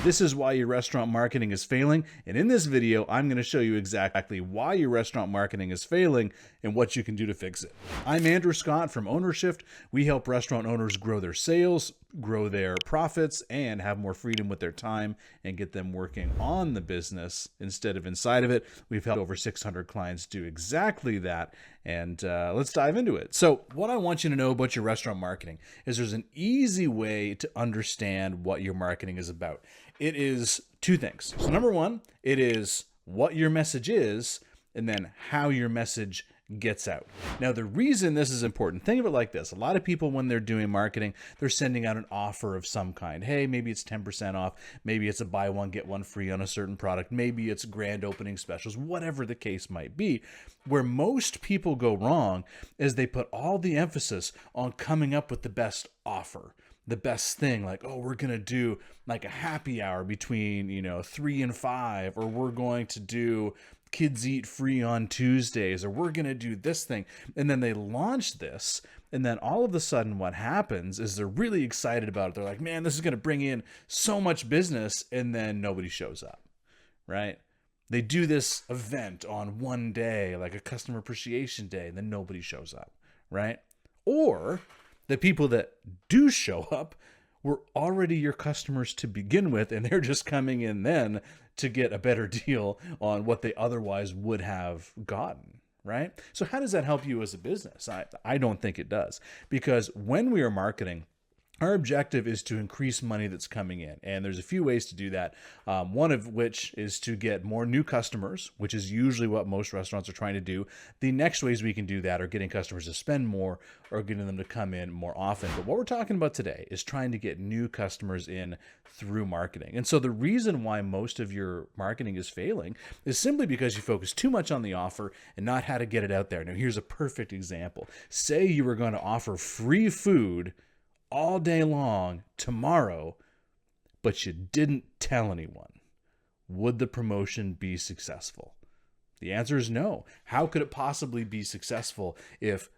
This is why your restaurant marketing is failing, and in this video, I'm going to show you exactly why your restaurant marketing is failing and what you can do to fix it. I'm Andrew Scott from OwnerShift. We help restaurant owners grow their sales, grow their profits, and have more freedom with their time and get them working on the business instead of inside of it. We've helped over 600 clients do exactly that, and let's dive into it. So what I want you to know about your restaurant marketing is there's an easy way to understand what your marketing is about. It is two things. So number one, it is what your message is, and then how your message gets out. Now, the reason this is important, think of it like this. A lot of people, when they're doing marketing, they're sending out an offer of some kind. Hey, maybe it's 10% off. Maybe it's a buy one, get one free on a certain product. Maybe it's grand opening specials, whatever the case might be. Where most people go wrong is they put all the emphasis on coming up with the best offer, the best thing, like, oh, we're going to do like a happy hour between, 3 and 5, or we're going to do kids eat free on Tuesdays, or we're going to do this thing. And then they launch this. And then all of a sudden what happens is they're really excited about it. They're like, man, this is going to bring in so much business. And then nobody shows up, right? They do this event on one day, like a customer appreciation day, and then nobody shows up, right? Or the people that do show up were already your customers to begin with, and they're just coming in then to get a better deal on what they otherwise would have gotten, right? So how does that help you as a business? I don't think it does, because when we are marketing, our objective is to increase money that's coming in. And there's a few ways to do that. One of which is to get more new customers, which is usually what most restaurants are trying to do. The next ways we can do that are getting customers to spend more or getting them to come in more often. But what we're talking about today is trying to get new customers in through marketing. And so the reason why most of your marketing is failing is simply because you focus too much on the offer and not how to get it out there. Now, here's a perfect example. Say you were going to offer free food all day long tomorrow, but you didn't tell anyone. Would the promotion be successful? The answer is no. How could it possibly be successful if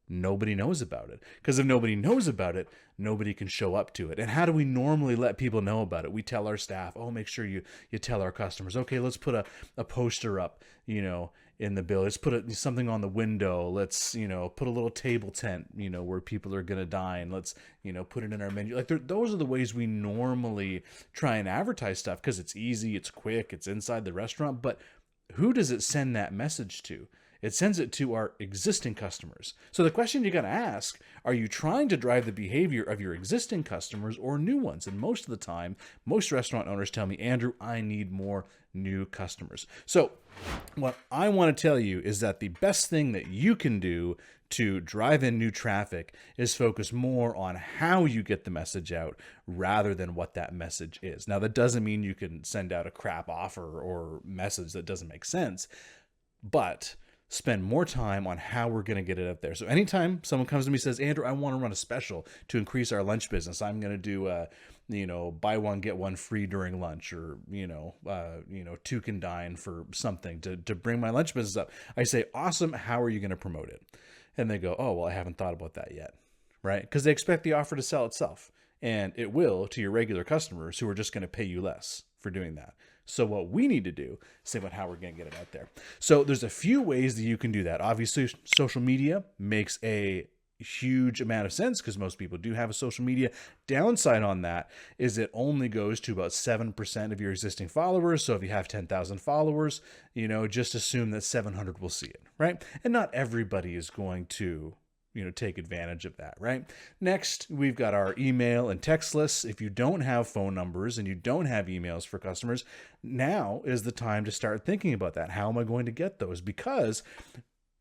nobody knows about it? Because if nobody knows about it, nobody can show up to it. And how do we normally let people know about it? We tell our staff, oh, make sure you tell our customers. Okay, let's put a poster up, in the bill. Let's put something on the window. Let's, put a little table tent, where people are going to dine. Let's, put it in our menu. Like those are the ways we normally try and advertise stuff, because it's easy, it's quick, it's inside the restaurant. But who does it send that message to? It sends it to our existing customers. So the question you got to ask, are you trying to drive the behavior of your existing customers or new ones? And most of the time, most restaurant owners tell me, Andrew, I need more new customers. So what I want to tell you is that the best thing that you can do to drive in new traffic is focus more on how you get the message out rather than what that message is. Now, that doesn't mean you can send out a crap offer or message that doesn't make sense, but spend more time on how we're going to get it out there. So anytime someone comes to me and says, Andrew, I want to run a special to increase our lunch business. I'm going to do buy one, get one free during lunch, or, two can dine for something to bring my lunch business up. I say, awesome. How are you going to promote it? And they go, oh, well, I haven't thought about that yet. Right? Because they expect the offer to sell itself, and it will to your regular customers who are just going to pay you less for doing that. So what we need to do is think about how we're going to get it out there. So there's a few ways that you can do that. Obviously, social media makes a huge amount of sense because most people do have a social media. Downside on that is it only goes to about 7% of your existing followers. So if you have 10,000 followers, just assume that 700 will see it, right? And not everybody is going to take advantage of that, right? Next, we've got our email and text lists. If you don't have phone numbers and you don't have emails for customers, now is the time to start thinking about that. How am I going to get those? Because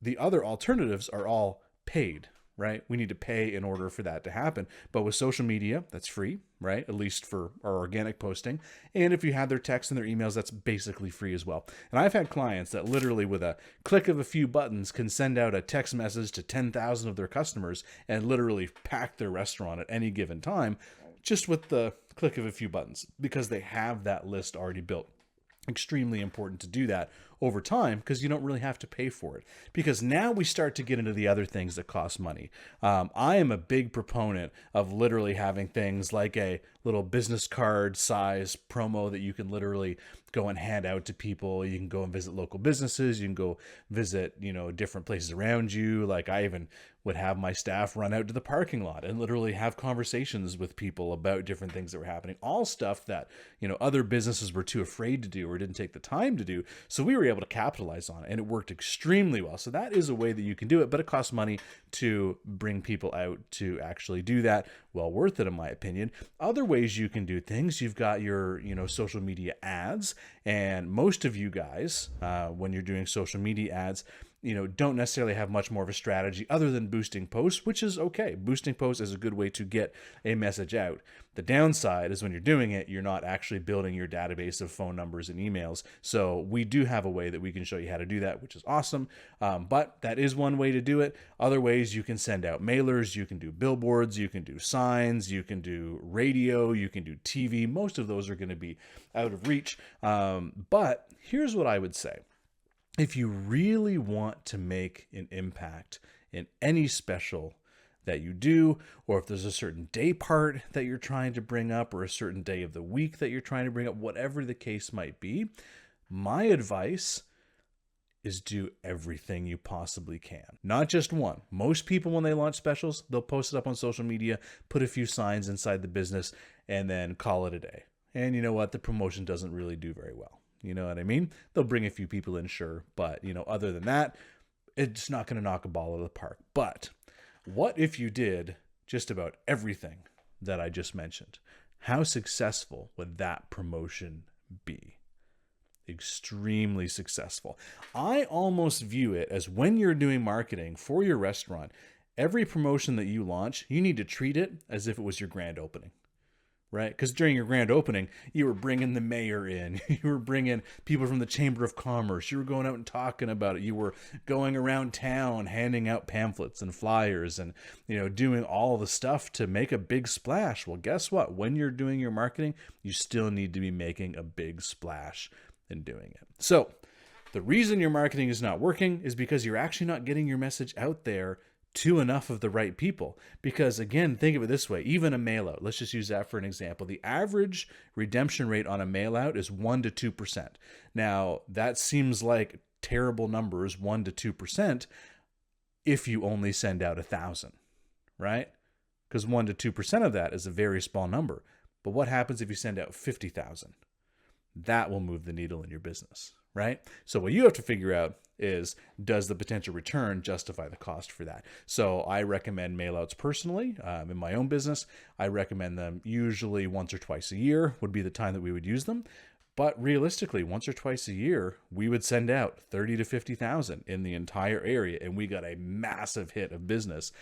the other alternatives are all paid, right? We need to pay in order for that to happen. But with social media, that's free, right? At least for our organic posting. And if you have their texts and their emails, that's basically free as well. And I've had clients that literally with a click of a few buttons can send out a text message to 10,000 of their customers and literally pack their restaurant at any given time just with the click of a few buttons because they have that list already built. extremely important to do that over time, because you don't really have to pay for it. Because now we start to get into the other things that cost money. I am a big proponent of literally having things like a little business card size promo that you can literally go and hand out to people. You can go and visit local businesses. You can go visit, different places around you. Like, I even would have my staff run out to the parking lot and literally have conversations with people about different things that were happening. All stuff that, other businesses were too afraid to do or didn't take the time to do. So we were able to capitalize on it, and it worked extremely well. So that is a way that you can do it, but it costs money to bring people out to actually do that. Well worth it, in my opinion. Other ways you can do things, you've got your, social media ads, and most of you guys, when you're doing social media ads, don't necessarily have much more of a strategy other than boosting posts, which is okay. Boosting posts is a good way to get a message out. The downside is when you're doing it, you're not actually building your database of phone numbers and emails. So we do have a way that we can show you how to do that, which is awesome. But that is one way to do it. Other ways, you can send out mailers, you can do billboards, you can do signs, you can do radio, you can do TV. Most of those are going to be out of reach. But here's what I would say. If you really want to make an impact in any special that you do, or if there's a certain day part that you're trying to bring up, or a certain day of the week that you're trying to bring up, whatever the case might be, my advice is do everything you possibly can. Not just one. Most people, when they launch specials, they'll post it up on social media, put a few signs inside the business, and then call it a day. And you know what? The promotion doesn't really do very well. You know what I mean? They'll bring a few people in, sure. But, other than that, it's not going to knock a ball out of the park. But what if you did just about everything that I just mentioned? How successful would that promotion be? Extremely successful. I almost view it as, when you're doing marketing for your restaurant, every promotion that you launch, you need to treat it as if it was your grand opening. Right? Because during your grand opening, you were bringing the mayor in. You were bringing people from the Chamber of Commerce. You were going out and talking about it. You were going around town handing out pamphlets and flyers and, doing all the stuff to make a big splash. Well, guess what? When you're doing your marketing, you still need to be making a big splash in doing it. So the reason your marketing is not working is because you're actually not getting your message out there to enough of the right people. Because again, think of it this way, even a mail out, let's just use that for an example. The average redemption rate on a mail out is 1% to 2%. Now, that seems like terrible numbers, 1% to 2%, if you only send out 1,000, right? Because 1% to 2% of that is a very small number. But what happens if you send out 50,000? That will move the needle in your business, right? So what you have to figure out is, does the potential return justify the cost for that? So I recommend mailouts personally. In my own business, I recommend them usually once or twice a year would be the time that we would use them. But realistically, once or twice a year, we would send out 30 to 50,000 in the entire area, and we got a massive hit of business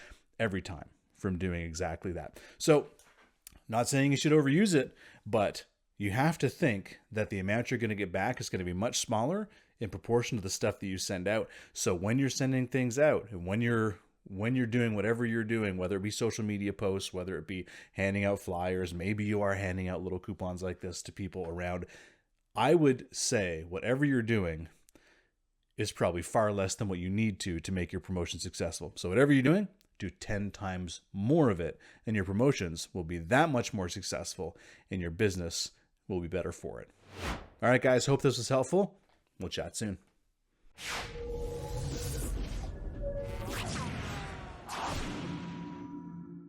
every time from doing exactly that. So, not saying you should overuse it, but you have to think that the amount you're going to get back is going to be much smaller in proportion to the stuff that you send out. So when you're sending things out, and when you're doing whatever you're doing, whether it be social media posts, whether it be handing out flyers, maybe you are handing out little coupons like this to people around, I would say whatever you're doing is probably far less than what you need to make your promotion successful. So whatever you're doing, do 10 times more of it, and your promotions will be that much more successful, and your business will be better for it. All right, guys, hope this was helpful. We'll chat soon.